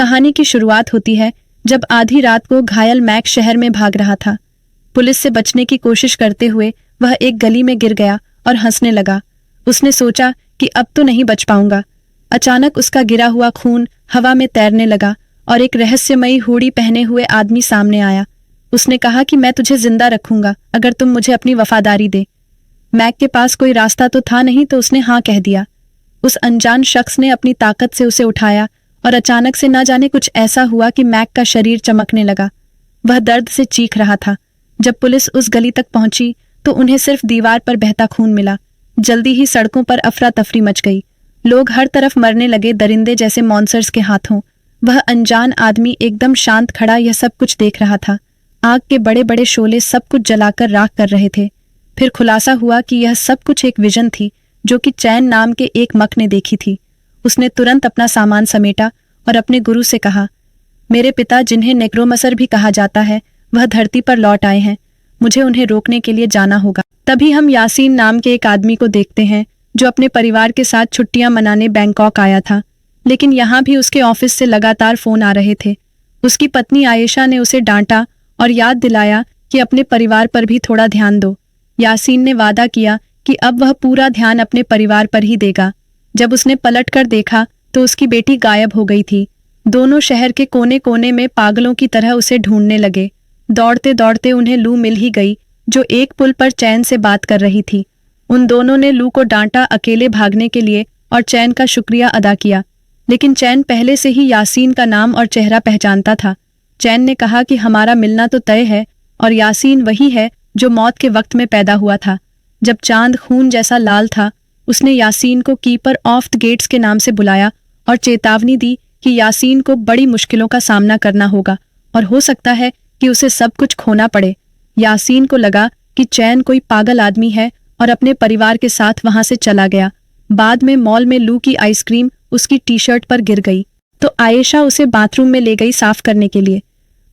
कहानी की शुरुआत होती है जब आधी रात को घायल मैक शहर में भाग रहा था। पुलिस से बचने की कोशिश करते हुए वह एक गली में गिर गया और हंसने लगा। उसने सोचा कि अब तो नहीं बच पाऊंगा। अचानक उसका गिरा हुआ खून हवा में तैरने लगा और एक रहस्यमयी हुडी पहने हुए आदमी सामने आया। उसने कहा कि मैं तुझे जिंदा रखूंगा अगर तुम मुझे अपनी वफादारी दे। मैक के पास कोई रास्ता तो था नहीं, तो उसने हाँ कह दिया। उस अनजान शख्स ने अपनी ताकत से उसे उठाया और अचानक से न जाने कुछ ऐसा हुआ कि मैक का शरीर चमकने लगा। वह दर्द से चीख रहा था। जब पुलिस उस गली तक पहुंची तो उन्हें सिर्फ दीवार पर बहता खून मिला। जल्दी ही सड़कों पर अफरा तफरी मच गई। लोग हर तरफ मरने लगे, दरिंदे जैसे मॉन्स्टर्स के हाथों। वह अनजान आदमी एकदम शांत खड़ा यह सब कुछ देख रहा था। आग के बड़े बड़े शोले सब कुछ जलाकर राख कर रहे थे। फिर खुलासा हुआ कि यह सब कुछ एक विजन थी जो कि चैन नाम के एक मक ने देखी थी। उसने तुरंत अपना सामान समेटा और अपने गुरु से कहा, मेरे पिता जिन्हें नेक्रोमसर भी कहा जाता है वह धरती पर लौट आए हैं। मुझे उन्हें रोकने के लिए जाना होगा। तभी हम यासीन नाम के एक आदमी को देखते हैं जो अपने परिवार के साथ छुट्टियां मनाने बैंकॉक आया था, लेकिन यहाँ भी उसके ऑफिस से लगातार फोन आ रहे थे। उसकी पत्नी आयशा ने उसे डांटा और याद दिलाया कि अपने परिवार पर भी थोड़ा ध्यान दो। यासीन ने वादा किया कि अब वह पूरा ध्यान अपने परिवार पर ही देगा। जब उसने पलटकर देखा तो उसकी बेटी गायब हो गई थी। दोनों शहर के कोने कोने में पागलों की तरह उसे ढूंढने लगे। दौड़ते दौड़ते उन्हें लू मिल ही गई जो एक पुल पर चैन से बात कर रही थी। उन दोनों ने लू को डांटा अकेले भागने के लिए और चैन का शुक्रिया अदा किया, लेकिन चैन पहले से ही यासीन का नाम और चेहरा पहचानता था। चैन ने कहा कि हमारा मिलना तो तय है और यासीन वही है जो मौत के वक्त में पैदा हुआ था। जब चांद खून जैसा लाल था, उसने यासीन को कीपर ऑफ द गेट्स के नाम से बुलाया और चेतावनी दी कि यासीन को बड़ी मुश्किलों का सामना करना होगा और हो सकता है कि उसे सब कुछ खोना पड़े। यासीन को लगा कि चैन कोई पागल आदमी है और अपने परिवार के साथ वहां से चला गया। बाद में मॉल में लू की आइसक्रीम उसकी टी शर्ट पर गिर गई तो आयशा उसे बाथरूम में ले गई साफ करने के लिए।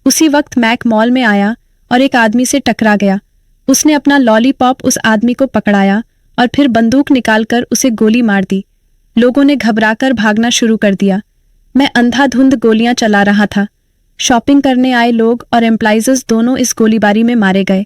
उसी वक्त मैक मॉल में आया और एक आदमी से टकरा गया। उसने अपना लॉलीपॉप उस आदमी को पकड़ाया और फिर बंदूक निकालकर उसे गोली मार दी। लोगों ने घबराकर भागना शुरू कर दिया। मैं अंधाधुंध गोलियां चला रहा था। शॉपिंग करने आए लोग और एम्प्लॉइज दोनों इस गोलीबारी में मारे गए।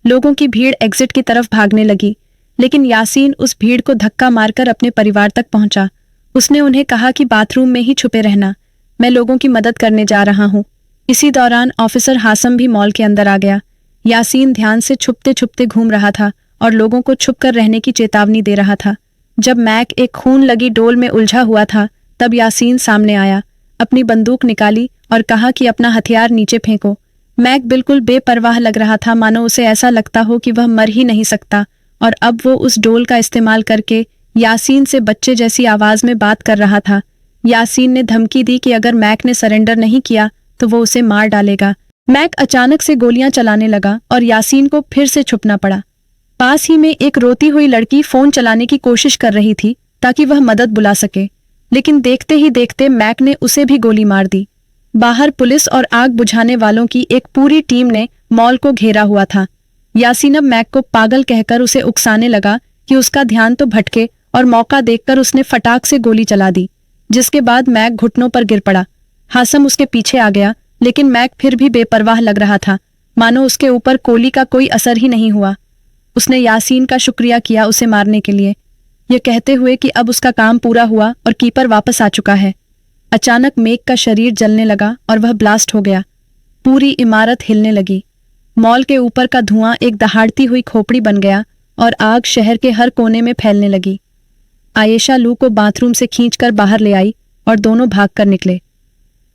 लोगों की भीड़ एग्जिट की तरफ भागने लगी, लेकिन यासीन उस भीड़ को धक्का मारकर अपने परिवार तक पहुंचा। उसने उन्हें कहा कि बाथरूम में ही छुपे रहना, मैं लोगों की मदद करने जा रहा हूं। इसी दौरान ऑफिसर हासम भी मॉल के अंदर आ गया। यासीन ध्यान से छुपते छुपते घूम रहा था और लोगों को छुपकर रहने की चेतावनी दे रहा था। जब मैक एक खून लगी डोल में उलझा हुआ था, तब यासीन सामने आया, अपनी बंदूक निकाली और कहा कि अपना हथियार नीचे फेंको। मैक बिल्कुल बेपरवाह लग रहा था, मानो उसे ऐसा लगता हो कि वह मर ही नहीं सकता, और अब वो उस डोल का इस्तेमाल करके यासीन से बच्चे जैसी आवाज में बात कर रहा था। यासीन ने धमकी दी कि अगर मैक ने सरेंडर नहीं किया तो वो उसे मार डालेगा। मैक अचानक से गोलियां चलाने लगा और यासीन को फिर से छुपना पड़ा। पास ही में एक रोती हुई लड़की फोन चलाने की कोशिश कर रही थी ताकि वह मदद बुला सके, लेकिन देखते ही देखते मैक ने उसे भी गोली मार दी। बाहर पुलिस और आग बुझाने वालों की एक पूरी टीम ने मॉल को घेरा हुआ था। यासीन अब मैक को पागल कहकर उसे उकसाने लगा कि उसका ध्यान तो भटके, और मौका देखकर उसने फटाक से गोली चला दी, जिसके बाद मैक घुटनों पर गिर पड़ा। हासम उसके पीछे आ गया, लेकिन मैक फिर भी बेपरवाह लग रहा था, मानो उसके ऊपर गोली का कोई असर ही नहीं हुआ। उसने यासीन का शुक्रिया किया उसे मारने के लिए, यह कहते हुए कि अब उसका काम पूरा हुआ और कीपर वापस आ चुका है। अचानक मैक का शरीर जलने लगा और वह ब्लास्ट हो गया। पूरी इमारत हिलने लगी। मॉल के ऊपर का धुआं एक दहाड़ती हुई खोपड़ी बन गया और आग शहर के हर कोने में फैलने लगी। आयशा लू को बाथरूम से खींचकर बाहर ले आई और दोनों भागकर निकले,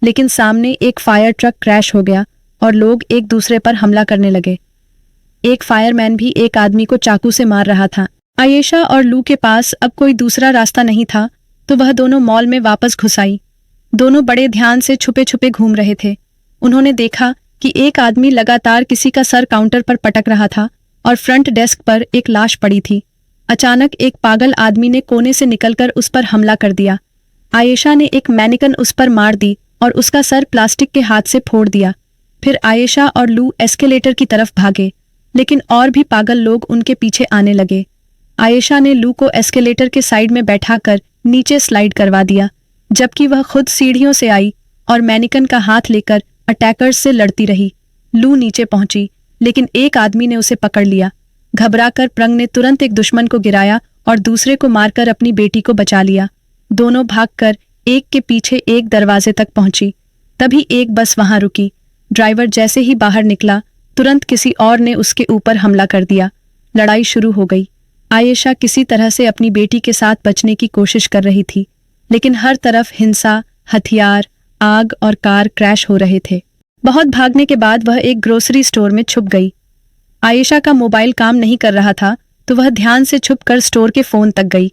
लेकिन सामने एक फायर ट्रक क्रैश हो गया और लोग एक दूसरे पर हमला करने लगे। एक फायरमैन भी एक आदमी को चाकू से मार रहा था। आयशा और लू के पास अब कोई दूसरा रास्ता नहीं था, तो वह दोनों मॉल में वापस घुस आई। दोनों बड़े ध्यान से छुपे छुपे घूम रहे थे। उन्होंने देखा कि एक आदमी लगातार किसी का सर काउंटर पर पटक रहा था और फ्रंट डेस्क पर एक लाश पड़ी थी। अचानक एक पागल आदमी ने कोने से निकलकर उस पर हमला कर दिया। आयशा ने एक मैनिकन उस पर मार दी और उसका सर प्लास्टिक के हाथ से फोड़ दिया। फिर आयशा और लू एस्केलेटर की तरफ भागे, लेकिन और भी पागल लोग उनके पीछे आने लगे। आयशा ने लू को एस्केलेटर के साइड में बैठाकर नीचे स्लाइड करवा दिया, जबकि वह खुद सीढ़ियों से आई और मैनिकन का हाथ लेकर अटैकर्स से लड़ती रही। लू नीचे पहुंची, लेकिन एक आदमी ने उसे पकड़ लिया। घबराकर प्रंग ने तुरंत एक दुश्मन को गिराया और दूसरे को मारकर अपनी बेटी को बचा लिया। दोनों भागकर एक के पीछे एक दरवाजे तक पहुंची। तभी एक बस वहां रुकी। ड्राइवर जैसे ही बाहर निकला, तुरंत किसी और ने उसके ऊपर हमला कर दिया। लड़ाई शुरू हो गई। आयेशा किसी तरह से अपनी बेटी के साथ बचने की कोशिश कर रही थी, लेकिन हर तरफ हिंसा, हथियार, आग और कार क्रैश हो रहे थे। बहुत भागने के बाद वह एक ग्रोसरी स्टोर में छुप गई। आयेशा का मोबाइल काम नहीं कर रहा था, तो वह ध्यान से छुपकर स्टोर के फोन तक गई।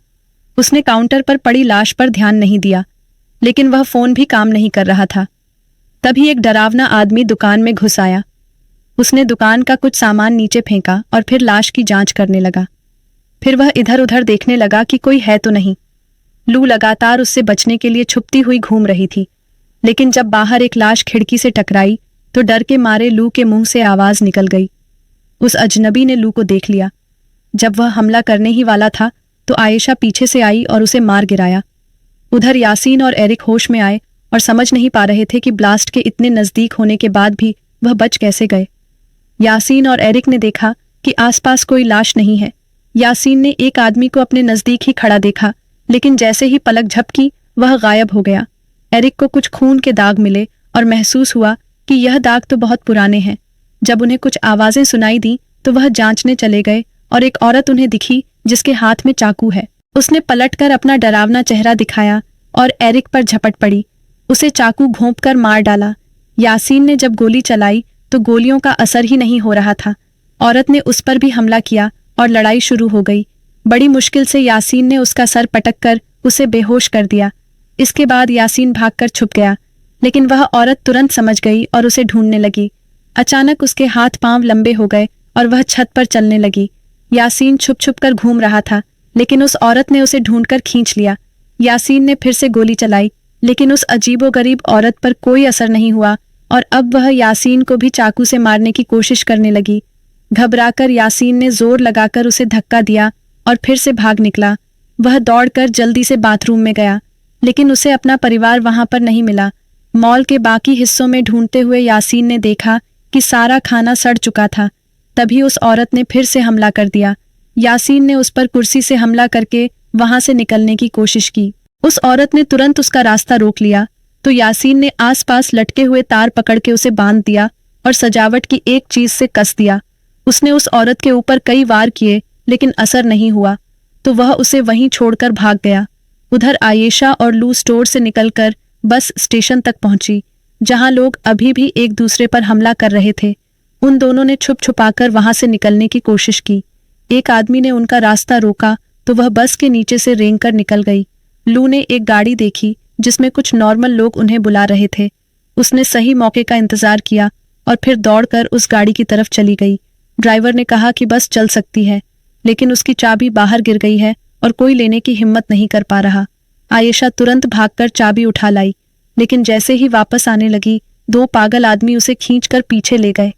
उसने काउंटर पर पड़ी लाश पर ध्यान नहीं दिया, लेकिन वह फोन भी काम नहीं कर रहा था। तभी एक डरावना आदमी दुकान में घुस आया। उसने दुकान का कुछ सामान नीचे फेंका और फिर लाश की जांच करने लगा। फिर वह इधर उधर देखने लगा कि कोई है तो नहीं। लू लगातार उससे बचने के लिए छुपती हुई घूम रही थी, लेकिन जब बाहर एक लाश खिड़की से टकराई तो डर के मारे लू के मुंह से आवाज निकल गई। उस अजनबी ने लू को देख लिया। जब वह हमला करने ही वाला था तो आयेशा पीछे से आई और उसे मार गिराया। उधर यासीन और एरिक होश में आए और समझ नहीं पा रहे थे कि ब्लास्ट के इतने नजदीक होने के बाद भी वह बच कैसे गए। यासीन और एरिक ने देखा कि आसपास कोई लाश नहीं है। यासीन ने एक आदमी को अपने नजदीक ही खड़ा देखा, लेकिन जैसे ही पलक झपकी वह गायब हो गया। एरिक को कुछ खून के दाग मिले और महसूस हुआ कि यह दाग तो बहुत पुराने हैं। जब उन्हें कुछ आवाजें सुनाई दी तो वह जांचने चले गए और एक औरत उन्हें दिखी जिसके हाथ में चाकू है। उसने पलटकर अपना डरावना चेहरा दिखाया और एरिक पर झपट पड़ी। उसे चाकू घोंपकर मार डाला। यासीन ने जब गोली चलाई तो गोलियों का असर ही नहीं हो रहा था। औरत ने उस पर भी हमला किया और लड़ाई शुरू हो गई। बड़ी मुश्किल से यासीन ने उसका सर पटककर उसे बेहोश कर दिया। इसके बाद यासीन भागकर छुप गया, लेकिन वह औरत तुरंत समझ गई और उसे ढूंढने लगी। अचानक उसके हाथ पांव लंबे हो गए और वह छत पर चलने लगी। यासीन छुप छुप कर घूम रहा था, लेकिन उस औरत ने उसे ढूंढकर खींच लिया। यासीन ने फिर से गोली चलाई, लेकिन उस अजीबोगरीब औरत पर कोई असर नहीं हुआ और अब वह यासीन को भी चाकू से मारने की कोशिश करने लगी। घबराकर यासीन ने जोर लगाकर उसे धक्का दिया और फिर से भाग निकला। वह दौड़कर जल्दी से बाथरूम में गया, लेकिन उसे अपना परिवार वहां पर नहीं मिला। मॉल के बाकी हिस्सों में ढूंढते हुए यासीन ने देखा कि सारा खाना सड़ चुका था। तभी उस औरत ने फिर से हमला कर दिया। यासीन ने उस पर कुर्सी से हमला करके वहां से निकलने की कोशिश की। उस औरत ने तुरंत उसका रास्ता रोक लिया, तो यासीन ने आसपास लटके हुए तार पकड़ के उसे बांध दिया और सजावट की एक चीज से कस दिया। उसने उस औरत के ऊपर कई वार किए, लेकिन असर नहीं हुआ, तो वह उसे वहीं छोड़कर भाग गया। उधर आयेशा और लू स्टोर से निकलकर बस स्टेशन तक पहुंची, जहां लोग अभी भी एक दूसरे पर हमला कर रहे थे। उन दोनों ने छुप छुपाकर वहां से निकलने की कोशिश की। एक आदमी ने उनका रास्ता रोका तो वह बस के नीचे से रेंगकर निकल गई। लू ने एक गाड़ी देखी जिसमें कुछ नॉर्मल लोग उन्हें बुला रहे थे। उसने सही मौके का इंतजार किया और फिर दौड़कर उस गाड़ी की तरफ चली गई। ड्राइवर ने कहा कि बस चल सकती है, लेकिन उसकी चाबी बाहर गिर गई है और कोई लेने की हिम्मत नहीं कर पा रहा। आयेशा तुरंत भागकर चाबी उठा लाई, लेकिन जैसे ही वापस आने लगी, दो पागल आदमी उसे खींचकर पीछे ले गए।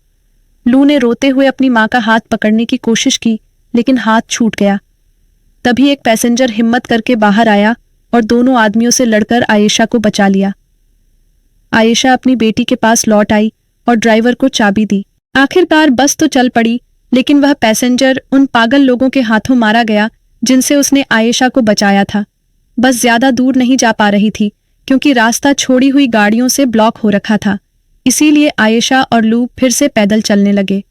लू ने रोते हुए अपनी माँ का हाथ पकड़ने की कोशिश की, लेकिन हाथ छूट गया। तभी एक पैसेंजर हिम्मत करके बाहर आया और दोनों आदमियों से लड़कर आयेशा को बचा लिया। आयेशा अपनी बेटी के पास लौट आई और ड्राइवर को चाबी दी। आखिरकार बस तो चल पड़ी, लेकिन वह पैसेंजर उन पागल लोगों के हाथों मारा गया जिनसे उसने आयेशा को बचाया था। बस ज्यादा दूर नहीं जा पा रही थी, क्योंकि रास्ता छोड़ी हुई गाड़ियों से ब्लॉक हो रखा था। इसीलिए आयेशा और लू फिर से पैदल चलने लगे।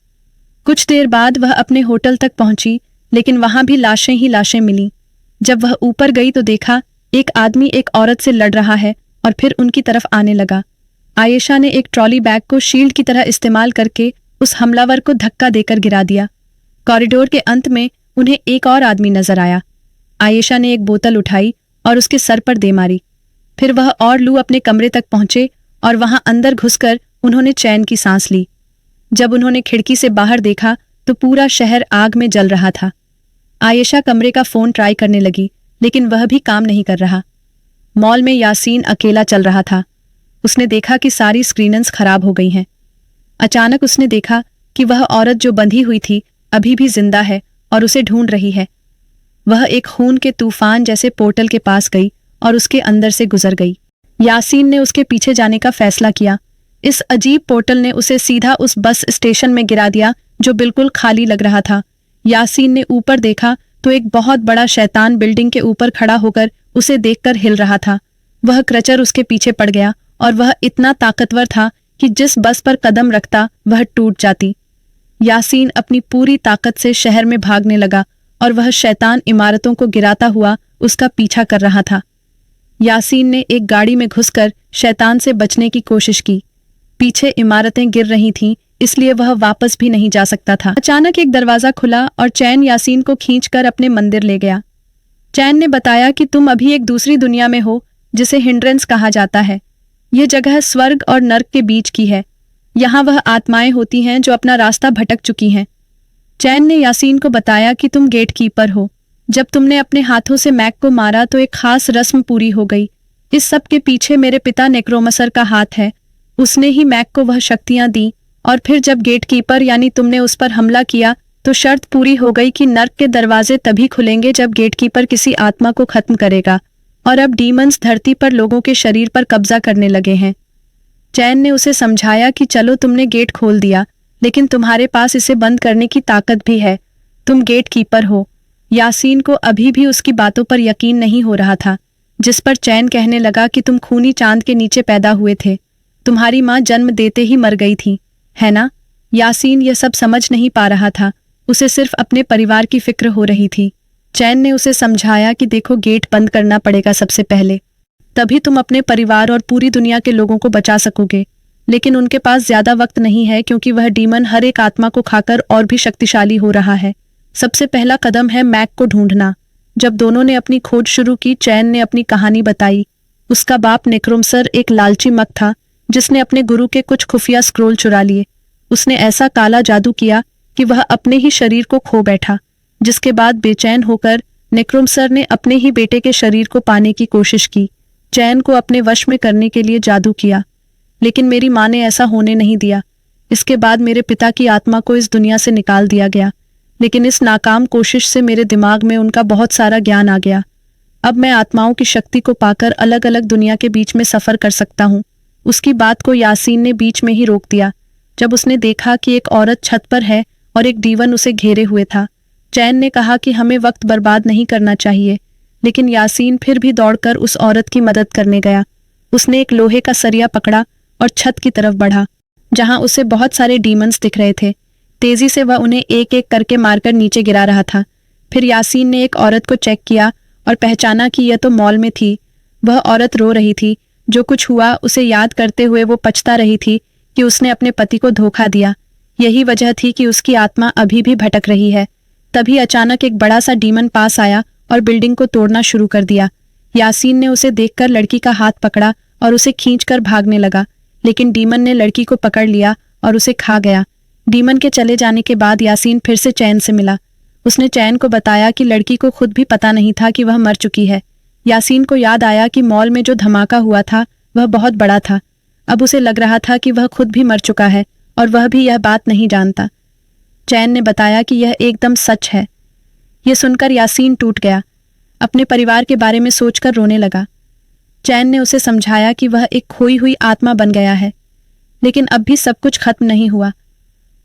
कुछ देर बाद वह अपने होटल तक पहुंची, लेकिन वहां भी लाशें ही लाशें मिली। जब वह ऊपर गई तो देखा एक आदमी एक औरत से लड़ रहा है और फिर उनकी तरफ आने लगा। आयेशा ने एक ट्रॉली बैग को शील्ड की तरह इस्तेमाल करके उस हमलावर को धक्का देकर गिरा दिया। कॉरिडोर के अंत में उन्हें एक और आदमी नजर आया। आयेशा ने एक बोतल उठाई और उसके सर पर दे मारी। फिर वह और लू अपने कमरे तक पहुंचे और वहां अंदर घुसकर उन्होंने चैन की सांस ली। जब उन्होंने खिड़की से बाहर देखा तो पूरा शहर आग में जल रहा था। आयेशा कमरे का फोन ट्राई करने लगी, लेकिन वह भी काम नहीं कर रहा। मॉल में यासीन अकेला चल रहा था। उसने देखा कि सारी स्क्रीन्स खराब हो गई हैं। अचानक उसने देखा कि वह औरत जो बंधी हुई थी अभी भी जिंदा है और उसे ढूंढ रही है। वह एक खून के तूफान जैसे पोर्टल के पास गई और उसके अंदर से गुजर गई। यासीन ने उसके पीछे जाने का फैसला किया। इस अजीब पोर्टल ने उसे सीधा उस बस स्टेशन में गिरा दिया जो बिल्कुल खाली लग रहा था। यासीन ने ऊपर देखा तो एक बहुत बड़ा शैतान बिल्डिंग के ऊपर खड़ा होकर उसे देखकर हिल रहा था। वह क्रचर उसके पीछे पड़ गया और वह इतना ताकतवर था कि जिस बस पर कदम रखता वह टूट जाती। यासीन अपनी पूरी ताकत से शहर में भागने लगा और वह शैतान इमारतों को गिराता हुआ उसका पीछा कर रहा था। यासीन ने एक गाड़ी में घुसकर शैतान से बचने की कोशिश की। पीछे इमारतें गिर रही थीं, इसलिए वह वापस भी नहीं जा सकता था। अचानक एक दरवाजा खुला और चैन यासीन को खींचकर अपने मंदिर ले गया। चैन ने बताया कि तुम अभी एक दूसरी दुनिया में हो जिसे हिंड्रेंस कहा जाता है। यह जगह स्वर्ग और नर्क के बीच की है। यहाँ वह आत्माएं होती हैं जो अपना रास्ता भटक चुकी हैं। चैन ने यासीन को बताया कि तुम गेट कीपर हो। जब तुमने अपने हाथों से मैक को मारा तो एक खास रस्म पूरी हो गई। इस सब के पीछे मेरे पिता नेक्रोमसर का हाथ है। उसने ही मैक को वह शक्तियां दी और फिर जब गेट कीपर यानी तुमने उस पर हमला किया तो शर्त पूरी हो गई कि नर्क के दरवाजे तभी खुलेंगे जब गेट कीपर किसी आत्मा को खत्म करेगा। और अब डीमंस धरती पर लोगों के शरीर पर कब्जा करने लगे हैं। चैन ने उसे समझाया कि चलो तुमने गेट खोल दिया, लेकिन तुम्हारे पास इसे बंद करने की ताकत भी है। तुम गेट कीपर हो। यासीन को अभी भी उसकी बातों पर यकीन नहीं हो रहा था, जिस पर चैन कहने लगा कि तुम खूनी चांद के नीचे पैदा हुए थे। तुम्हारी माँ जन्म देते ही मर गई थी, है ना? यासीन यह सब समझ नहीं पा रहा था। उसे सिर्फ अपने परिवार की फिक्र हो रही थी। चैन ने उसे समझाया कि देखो, गेट बंद करना पड़ेगा सबसे पहले, तभी तुम अपने परिवार और पूरी दुनिया के लोगों को बचा सकोगे। लेकिन उनके पास ज्यादा वक्त नहीं है क्योंकि वह डीमन हर एक आत्मा को खाकर और भी शक्तिशाली हो रहा है। सबसे पहला कदम है मैक को ढूंढना। जब दोनों ने अपनी खोज शुरू की, चैन ने अपनी कहानी बताई। उसका बाप नेक्रोमसर एक लालची मक था जिसने अपने गुरु के कुछ खुफिया स्क्रोल चुरा लिए। उसने ऐसा काला जादू किया कि वह अपने ही शरीर को खो बैठा, जिसके बाद बेचैन होकर नेक्रोमसर ने अपने ही बेटे के शरीर को पाने की कोशिश की। चैन को अपने वश में करने के लिए जादू किया, लेकिन मेरी माँ ने ऐसा होने नहीं दिया। इसके बाद मेरे पिता की आत्मा को इस दुनिया से निकाल दिया गया, लेकिन इस नाकाम कोशिश से मेरे दिमाग में उनका बहुत सारा ज्ञान आ गया। अब मैं आत्माओं की शक्ति को पाकर अलग अलग दुनिया के बीच में सफर कर सकता हूँ। उसकी बात को यासीन ने बीच में ही रोक दिया जब उसने देखा कि एक औरत छत पर है और एक डीवन उसे घेरे हुए था। चैन ने कहा कि हमें वक्त बर्बाद नहीं करना चाहिए, लेकिन यासीन फिर भी दौड़कर उस औरत की मदद करने गया। उसने एक लोहे का सरिया पकड़ा और छत की तरफ बढ़ा, जहां उसे बहुत सारे डीमंस दिख रहे थे। तेजी से वह उन्हें एक एक करके मारकर नीचे गिरा रहा था। फिर यासीन ने एक औरत को चेक किया और पहचाना कि यह तो मॉल में थी। वह औरत रो रही थी। जो कुछ हुआ उसे याद करते हुए वो पछता रही थी कि उसने अपने पति को धोखा दिया। यही वजह थी कि उसकी आत्मा अभी भी भटक रही है। तभी अचानक एक बड़ा सा डीमन पास आया और बिल्डिंग को तोड़ना शुरू कर दिया। यासीन ने उसे देखकर लड़की का हाथ पकड़ा और उसे खींचकर भागने लगा, लेकिन डीमन ने लड़की को पकड़ लिया और उसे खा गया। डीमन के चले जाने के बाद यासीन फिर से चैन से मिला। उसने चैन को बताया कि लड़की को खुद भी पता नहीं था कि वह मर चुकी है। यासीन को याद आया कि मॉल में जो धमाका हुआ था वह बहुत बड़ा था। अब उसे लग रहा था कि वह खुद भी मर चुका है और वह भी यह बात नहीं जानता। चैन ने बताया कि यह एकदम सच है। यह सुनकर यासीन टूट गया। अपने परिवार के बारे में सोचकर रोने लगा। चैन ने उसे समझाया कि वह एक खोई हुई आत्मा बन गया है, लेकिन अब भी सब कुछ खत्म नहीं हुआ।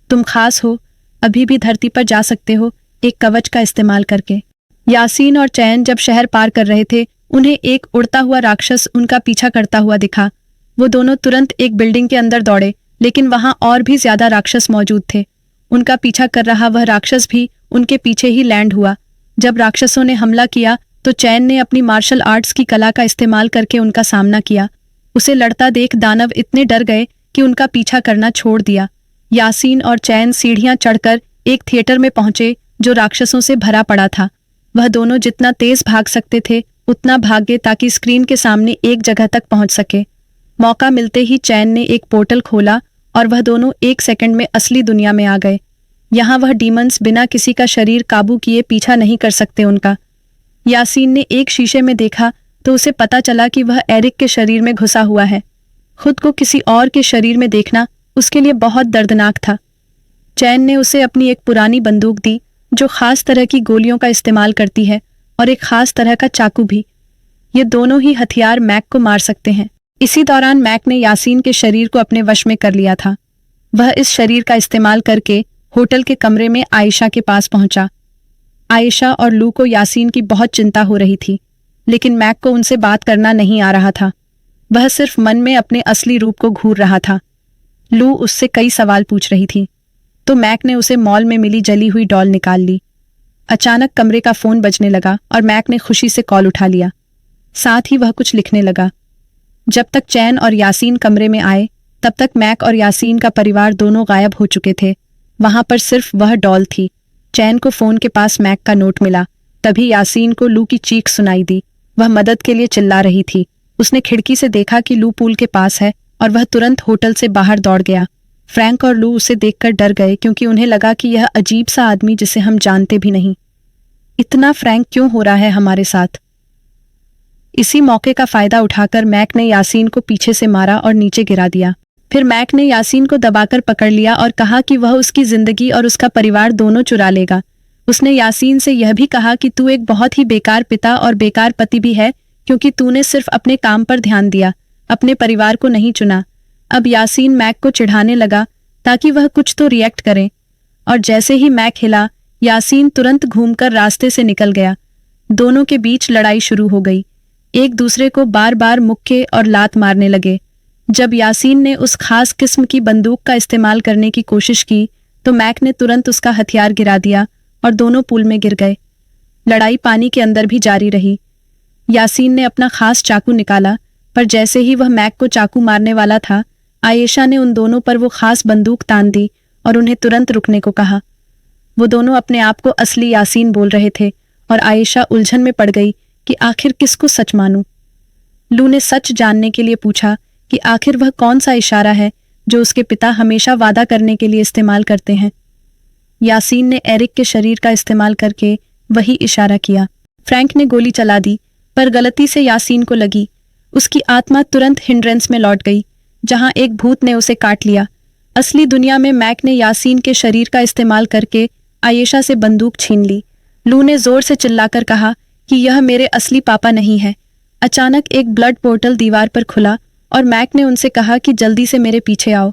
तुम खास हो, अभी भी धरती पर जा सकते हो एक कवच का इस्तेमाल करके। यासीन और चैन जब शहर पार कर रहे थे, उन्हें एक उड़ता हुआ राक्षस उनका पीछा करता हुआ दिखा। वो दोनों तुरंत एक बिल्डिंग के अंदर दौड़े, लेकिन वहां और भी ज्यादा राक्षस मौजूद थे। उनका पीछा कर रहा वह राक्षस भी उनके पीछे ही लैंड हुआ। जब राक्षसों ने हमला किया तो चैन ने अपनी मार्शल आर्ट्स की कला का इस्तेमाल करके उनका सामना किया। उसे लड़ता देख दानव इतने डर गए कि उनका पीछा करना छोड़ दिया। यासीन और चैन सीढ़ियां चढ़कर एक थिएटर में पहुंचे जो राक्षसों से भरा पड़ा था। वह दोनों जितना तेज भाग सकते थे उतना भागे ताकि स्क्रीन के सामने एक जगह तक पहुंच सके। मौका मिलते ही चैन ने एक पोर्टल खोला और वह दोनों एक सेकंड में असली दुनिया में आ गए। यहाँ वह डीमंस बिना किसी का शरीर काबू किए पीछा नहीं कर सकते उनका। यासीन ने एक शीशे में देखा तो उसे पता चला कि वह एरिक के शरीर में घुसा हुआ है। खुद को किसी और के शरीर में देखना उसके लिए बहुत दर्दनाक था। चैन ने उसे अपनी एक पुरानी बंदूक दी जो खास तरह की गोलियों का इस्तेमाल करती है, और एक खास तरह का चाकू भी। ये दोनों ही हथियार मैक को मार सकते हैं। इसी दौरान मैक ने यासीन के शरीर को अपने वश में कर लिया था। वह इस शरीर का इस्तेमाल करके होटल के कमरे में आयशा के पास पहुंचा। आयशा और लू को यासीन की बहुत चिंता हो रही थी, लेकिन मैक को उनसे बात करना नहीं आ रहा था। वह सिर्फ मन में अपने असली रूप को घूर रहा था। लू उससे कई सवाल पूछ रही थी, तो मैक ने उसे मॉल में मिली जली हुई डॉल निकाल ली। अचानक कमरे का फोन बजने लगा और मैक ने खुशी से कॉल उठा लिया। साथ ही वह कुछ लिखने लगा। जब तक चैन और यासीन कमरे में आए, तब तक मैक और यासीन का परिवार दोनों गायब हो चुके थे। वहां पर सिर्फ वह डॉल थी। चैन को फोन के पास मैक का नोट मिला। तभी यासीन को लू की चीख सुनाई दी। वह मदद के लिए चिल्ला रही थी। उसने खिड़की से देखा कि लू पूल के पास है और वह तुरंत होटल से बाहर दौड़ गया। फ्रैंक और लू उसे देखकर डर गए, क्योंकि उन्हें लगा कि यह अजीब सा आदमी जिसे हम जानते भी नहीं। इतना फ्रैंक क्यों हो रहा है हमारे साथ? इसी मौके का फायदा उठाकर मैक ने यासीन को पीछे से मारा और नीचे गिरा दिया। फिर मैक ने यासीन को दबाकर पकड़ लिया और कहा कि वह उसकी जिंदगी और उसका परिवार दोनों चुरा लेगा। उसने यासीन से यह भी कहा कि तू एक बहुत ही बेकार पिता और बेकार पति भी है, क्योंकि तूने सिर्फ अपने काम पर ध्यान दिया, अपने परिवार को नहीं चुना। अब यासीन मैक को चिढ़ाने लगा ताकि वह कुछ तो रिएक्ट करे, और जैसे ही मैक हिला, यासीन तुरंत घूमकर रास्ते से निकल गया। दोनों के बीच लड़ाई शुरू हो गई। एक दूसरे को बार बार मुक्के और लात मारने लगे। जब यासीन ने उस खास किस्म की बंदूक का इस्तेमाल करने की कोशिश की, तो मैक ने तुरंत उसका हथियार गिरा दिया और दोनों पूल में गिर गए। लड़ाई पानी के अंदर भी जारी रही। यासीन ने अपना खास चाकू निकाला, पर जैसे ही वह मैक को चाकू मारने वाला था, आयशा ने उन दोनों पर वो खास बंदूक तान दी और उन्हें तुरंत रुकने को कहा। वो दोनों अपने आप को असली यासीन बोल रहे थे और आयशा उलझन में पड़ गई कि आखिर किसको सच मानूं। लू ने सच जानने के लिए पूछा कि आखिर वह कौन सा इशारा है जो उसके पिता हमेशा वादा करने के लिए इस्तेमाल करते हैं। यासीन ने एरिक के शरीर का इस्तेमाल करके वही इशारा किया। फ्रैंक ने गोली चला दी, पर गलती से यासीन को लगी। उसकी आत्मा तुरंत हिंड्रेंस में लौट गई, जहां एक भूत ने उसे काट लिया। असली दुनिया में मैक ने यासीन के शरीर का इस्तेमाल करके आयशा से बंदूक छीन ली। लू ने जोर से चिल्लाकर कहा कि यह मेरे असली पापा नहीं है। अचानक एक ब्लड पोर्टल दीवार पर खुला और मैक ने उनसे कहा कि जल्दी से मेरे पीछे आओ।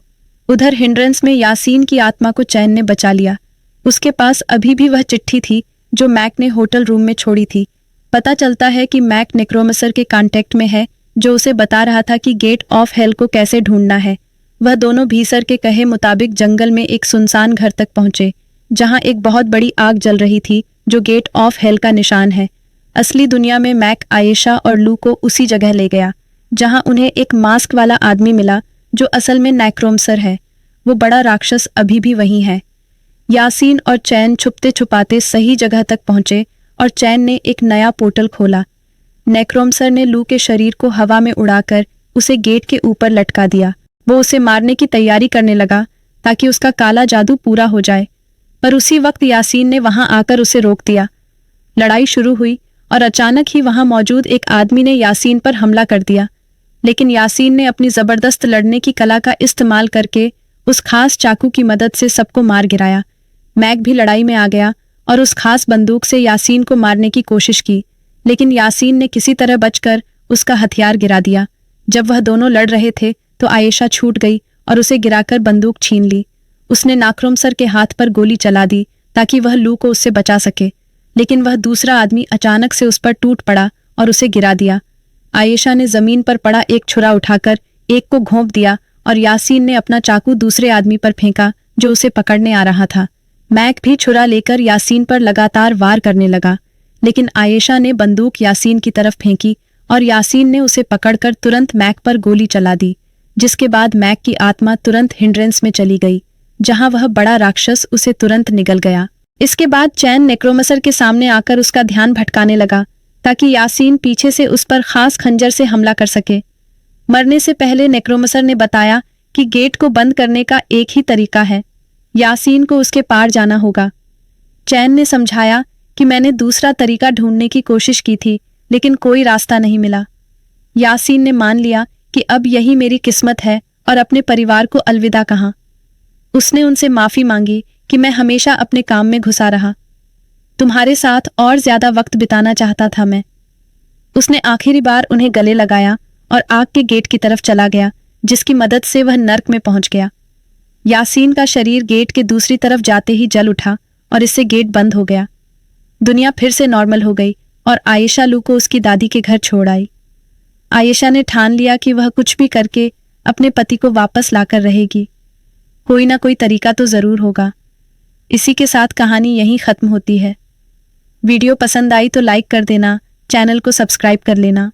उधर हिंड्रेंस में यासीन की आत्मा को चैन ने बचा लिया। उसके पास अभी भी वह चिट्ठी थी जो मैक ने होटल रूम में छोड़ी थी। पता चलता है कि मैक नेक्रोमेंसर के कांटेक्ट में है, जो उसे बता रहा था कि गेट ऑफ हेल को कैसे ढूंढना है। वह दोनों भीसर के कहे मुताबिक जंगल में एक सुनसान घर तक पहुंचे, जहां एक बहुत बड़ी आग जल रही थी, जो गेट ऑफ हेल का निशान है। असली दुनिया में मैक आयशा और लू को उसी जगह ले गया, जहां उन्हें एक मास्क वाला आदमी मिला, जो असल में नेक्रोमेंसर है। वो बड़ा राक्षस अभी भी वहीं है। यासीन और चैन छुपते छुपाते सही जगह तक पहुंचे और चैन ने एक नया पोर्टल खोला। नेक्रोमेंसर ने लू के शरीर को हवा में उड़ाकर उसे गेट के ऊपर लटका दिया। वो उसे मारने की तैयारी करने लगा ताकि उसका काला जादू पूरा हो जाए, पर उसी वक्त यासीन ने वहां आकर उसे रोक दिया। लड़ाई शुरू हुई और अचानक ही वहां मौजूद एक आदमी ने यासीन पर हमला कर दिया, लेकिन यासीन ने अपनी जबरदस्त लड़ने की कला का इस्तेमाल करके उस खास चाकू की मदद से सबको मार गिराया। मैक भी लड़ाई में आ गया और उस खास बंदूक से यासीन को मारने की कोशिश की, लेकिन यासीन ने किसी तरह बचकर उसका हथियार गिरा दिया। जब वह दोनों लड़ रहे थे तो आयशा छूट गई और उसे गिराकर बंदूक छीन ली। उसने नेक्रोमेंसर के हाथ पर गोली चला दी ताकि वह लू को उससे बचा सके, लेकिन वह दूसरा आदमी अचानक से उस पर टूट पड़ा और उसे गिरा दिया। आयशा ने जमीन पर पड़ा एक छुरा उठाकर एक को घोंप दिया और यासीन ने अपना चाकू दूसरे आदमी पर फेंका जो उसे पकड़ने आ रहा था। मैक भी छुरा लेकर यासीन पर लगातार वार करने लगा, लेकिन आयशा ने बंदूक यासीन की तरफ फेंकी और यासीन ने उसे पकड़कर तुरंत मैक पर गोली चला दी, जिसके बाद मैक की आत्मा तुरंत हिंड्रेंस में चली गई, जहां वह बड़ा राक्षस उसे तुरंत निगल गया। इसके बाद चैन नेक्रोमेंसर के सामने आकर उसका ध्यान भटकाने लगा ताकि यासीन पीछे से उस पर खास खंजर से हमला कर सके। मरने से पहले नेक्रोमेंसर ने बताया कि गेट को बंद करने का एक ही तरीका है, यासीन को उसके पार जाना होगा। चैन ने समझाया कि मैंने दूसरा तरीका ढूंढने की कोशिश की थी, लेकिन कोई रास्ता नहीं मिला। यासीन ने मान लिया कि अब यही मेरी किस्मत है और अपने परिवार को अलविदा कहा। उसने उनसे माफी मांगी कि मैं हमेशा अपने काम में घुसा रहा, तुम्हारे साथ और ज्यादा वक्त बिताना चाहता था मैं। उसने आखिरी बार उन्हें गले लगाया और आग के गेट की तरफ चला गया, जिसकी मदद से वह नर्क में पहुंच गया। यासीन का शरीर गेट के दूसरी तरफ जाते ही जल उठा और इससे गेट बंद हो गया। दुनिया फिर से नॉर्मल हो गई और आयशा लू को उसकी दादी के घर छोड़ आई। आयशा ने ठान लिया कि वह कुछ भी करके अपने पति को वापस लाकर रहेगी। कोई ना कोई तरीका तो जरूर होगा। इसी के साथ कहानी यहीं खत्म होती है। वीडियो पसंद आई तो लाइक कर देना, चैनल को सब्सक्राइब कर लेना।